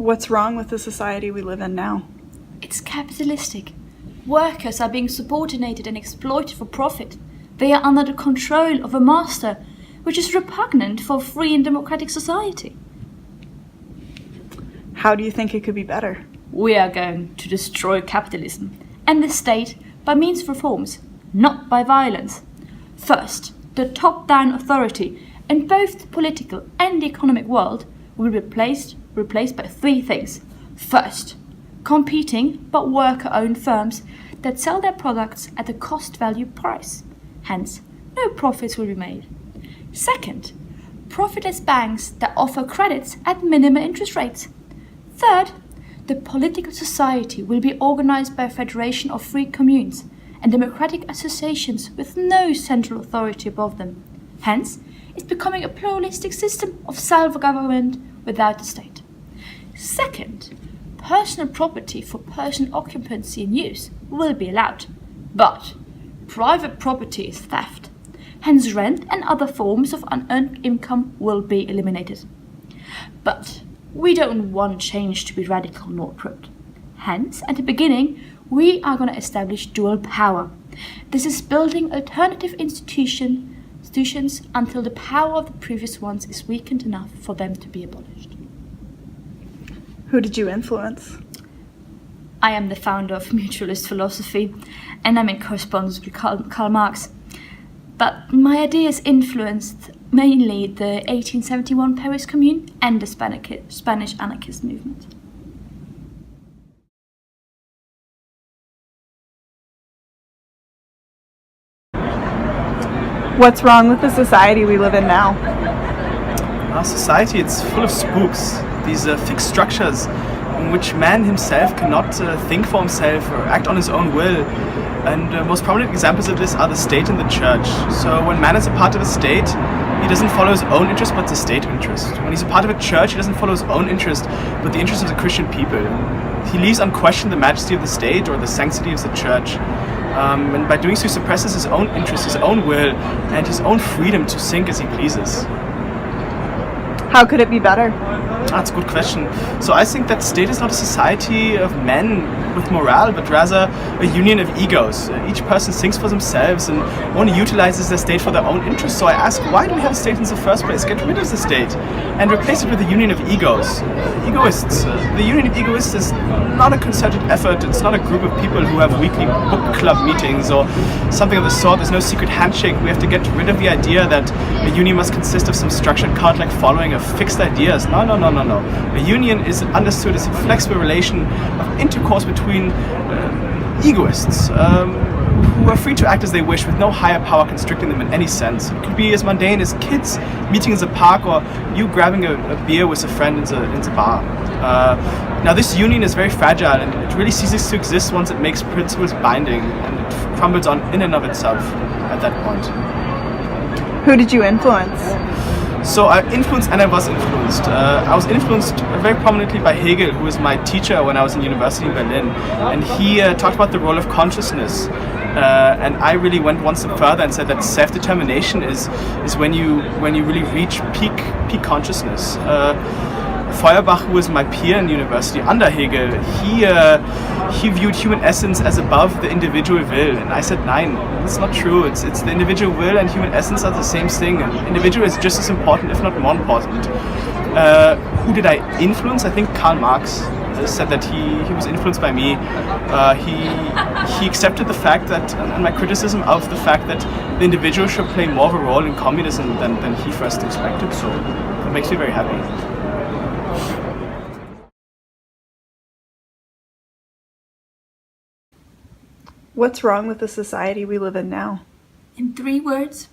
What's wrong with the society we live in now? It's capitalistic. Workers are being subordinated and exploited for profit. They are under the control of a master, which is repugnant for a free and democratic society. How do you think it could be better? We are going to destroy capitalism and the state by means of reforms, not by violence. First, the top-down authority in both the political and the economic world will be replaced by three things. First, competing but worker-owned firms that sell their products at a cost-value price. Hence, no profits will be made. Second, profitless banks that offer credits at minimum interest rates. Third, the political society will be organized by a federation of free communes and democratic associations with no central authority above them. Hence, it's becoming a pluralistic system of self-government without the state. Second, personal property for personal occupancy and use will be allowed, but private property is theft. Hence, rent and other forms of unearned income will be eliminated. But we don't want change to be radical nor abrupt. Hence, at the beginning, we are going to establish dual power. This is building alternative institutions until the power of the previous ones is weakened enough for them to be abolished. Who did you influence? I am the founder of mutualist philosophy, and I'm in correspondence with Karl Marx. But my ideas influenced mainly the 1871 Paris Commune and the Spanish anarchist movement. What's wrong with the society we live in now? Our society, it's full of spooks, these fixed structures in which man himself cannot think for himself or act on his own will. And most prominent examples of this are the state and the church. So when man is a part of a state, he doesn't follow his own interest but the state interest. When he's a part of a church, he doesn't follow his own interest but the interest of the Christian people. He leaves unquestioned the majesty of the state or the sanctity of the church. And by doing so, he suppresses his own interest, his own will, and his own freedom to think as he pleases. How could it be better? That's a good question. So I think that state is not a society of men with morale, but rather a union of egos. Each person thinks for themselves and only utilizes their state for their own interests. So I ask, why do we have a state in the first place? Get rid of the state and replace it with a union of egos. Egoists. The union of egoists is not a concerted effort. It's not a group of people who have weekly book club meetings or something of the sort. There's no secret handshake. We have to get rid of the idea that a union must consist of some structured cult-like following of fixed ideas. No. A union is understood as a flexible relation of intercourse between egoists who are free to act as they wish with no higher power constricting them in any sense. It could be as mundane as kids meeting in the park or you grabbing a beer with a friend in the bar. Now this union is very fragile and it really ceases to exist once it makes principles binding and it crumbles on in and of itself at that point. Who did you influence? So I influenced and I was influenced. I was influenced very prominently by Hegel, who was my teacher when I was in university in Berlin. And he talked about the role of consciousness. And I really went one step further and said that self-determination is when you really reach peak consciousness. Feuerbach, who was my peer in university under Hegel, he viewed human essence as above the individual will, and I said, nein, that's not true. It's the individual will and human essence are the same thing, and individual is just as important, if not more important. Who did I influence? I think Karl Marx said that he was influenced by me. He accepted the fact that, and my criticism of the fact that the individual should play more of a role in communism than he first expected, so it makes me very happy. What's wrong with the society we live in now? In 3 words,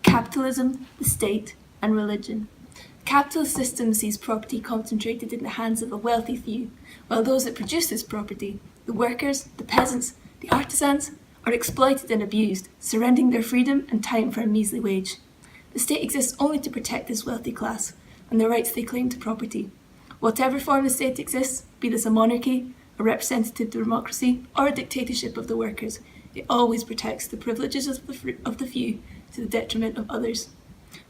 capitalism, the state, and religion. The capitalist system sees property concentrated in the hands of a wealthy few, while those that produce this property, the workers, the peasants, the artisans, are exploited and abused, surrendering their freedom and time for a measly wage. The state exists only to protect this wealthy class and the rights they claim to property. Whatever form the state exists, be this a monarchy, a representative democracy, or a dictatorship of the workers, it always protects the privileges of the few to the detriment of others.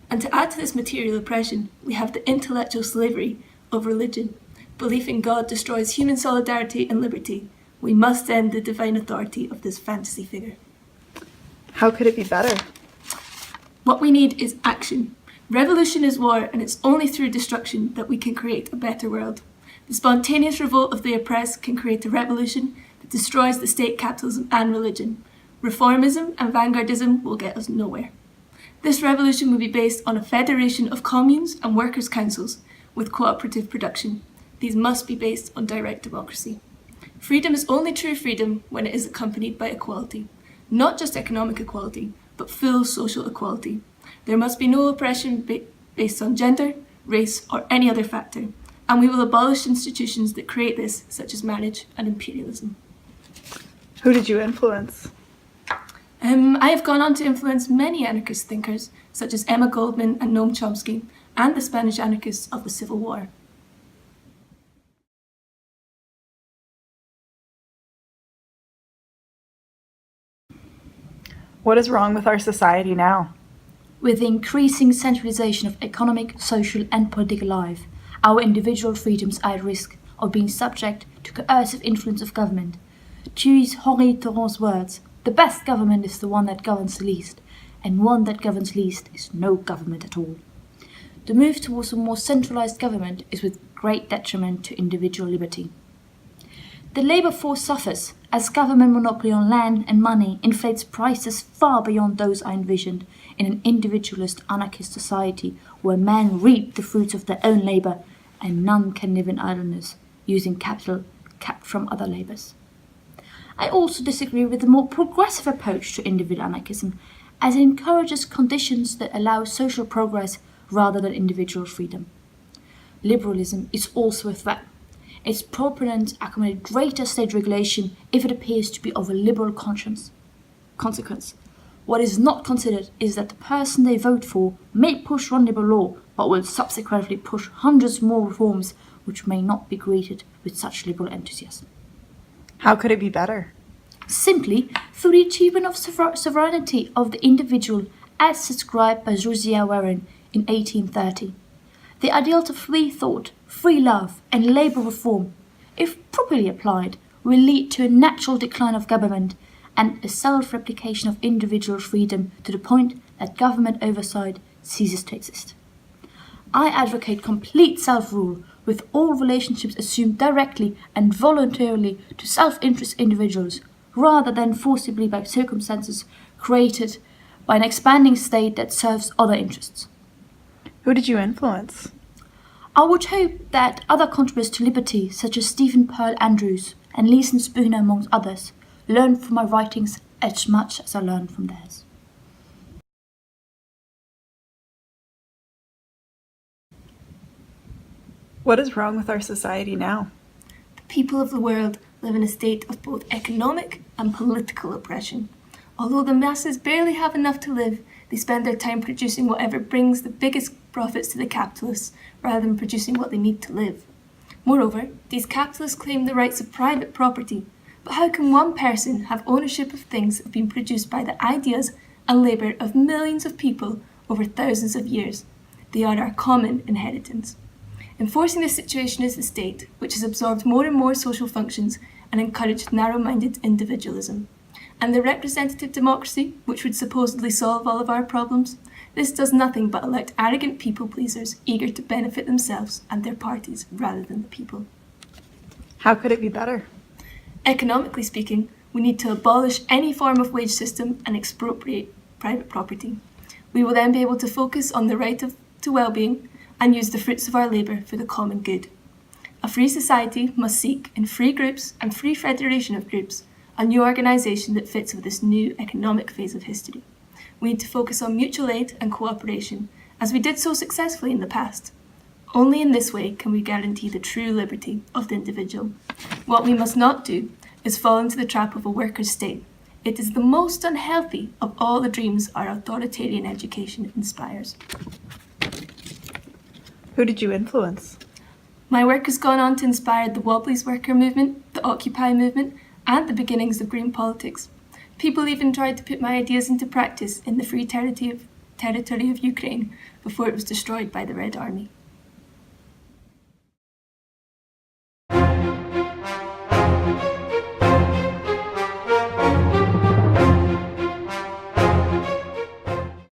And to add to this material oppression, we have the intellectual slavery of religion. Belief in God destroys human solidarity and liberty. We must end the divine authority of this fantasy figure. How could it be better? What we need is action. Revolution is war, and it's only through destruction that we can create a better world. The spontaneous revolt of the oppressed can create a revolution that destroys the state, capitalism, and religion. Reformism and vanguardism will get us nowhere. This revolution will be based on a federation of communes and workers' councils with cooperative production. These must be based on direct democracy. Freedom is only true freedom when it is accompanied by equality. Not just economic equality, but full social equality. There must be no oppression based on gender, race, or any other factor, and we will abolish institutions that create this, such as marriage and imperialism. Who did you influence? I have gone on to influence many anarchist thinkers, such as Emma Goldman and Noam Chomsky, and the Spanish anarchists of the Civil War. What is wrong with our society now? With the increasing centralization of economic, social, and political life, our individual freedoms are at risk of being subject to coercive influence of government. To use Henri Thoreau's words, the best government is the one that governs the least, and one that governs least is no government at all. The move towards a more centralized government is with great detriment to individual liberty. The labour force suffers as government monopoly on land and money inflates prices far beyond those I envisioned in an individualist anarchist society where men reap the fruits of their own labour and none can live in idleness using capital kept from other labours. I also disagree with the more progressive approach to individual anarchism as it encourages conditions that allow social progress rather than individual freedom. Liberalism is also a threat. Its proponents accommodate greater state regulation if it appears to be of a liberal consequence. What is not considered is that the person they vote for may push one liberal law, but will subsequently push hundreds more reforms which may not be greeted with such liberal enthusiasm. How could it be better? Simply through the achievement of sovereignty of the individual as described by Josiah Warren in 1830. The ideals of free thought, free love, and labour reform, if properly applied, will lead to a natural decline of government and a self-replication of individual freedom to the point that government oversight ceases to exist. I advocate complete self-rule, with all relationships assumed directly and voluntarily to self-interest individuals, rather than forcibly by circumstances created by an expanding state that serves other interests. Who did you influence? I would hope that other contributors to liberty, such as Stephen Pearl Andrews and Leeson Spooner amongst others, learn from my writings as much as I learn from theirs. What is wrong with our society now? The people of the world live in a state of both economic and political oppression. Although the masses barely have enough to live, they spend their time producing whatever brings the biggest profits to the capitalists, rather than producing what they need to live. Moreover, these capitalists claim the rights of private property. But how can one person have ownership of things that have been produced by the ideas and labour of millions of people over thousands of years? They are our common inheritance. Enforcing this situation is the state, which has absorbed more and more social functions and encouraged narrow-minded individualism. And the representative democracy, which would supposedly solve all of our problems, this does nothing but elect arrogant people-pleasers eager to benefit themselves and their parties rather than the people. How could it be better? Economically speaking, we need to abolish any form of wage system and expropriate private property. We will then be able to focus on the right to well-being and use the fruits of our labour for the common good. A free society must seek, in free groups and free federation of groups, a new organisation that fits with this new economic phase of history. We need to focus on mutual aid and cooperation, as we did so successfully in the past. Only in this way can we guarantee the true liberty of the individual. What we must not do is fall into the trap of a workers' state. It is the most unhealthy of all the dreams our authoritarian education inspires. Who did you influence? My work has gone on to inspire the Wobblies worker movement, the Occupy movement, and the beginnings of green politics. People even tried to put my ideas into practice in the free territory of Ukraine before it was destroyed by the Red Army.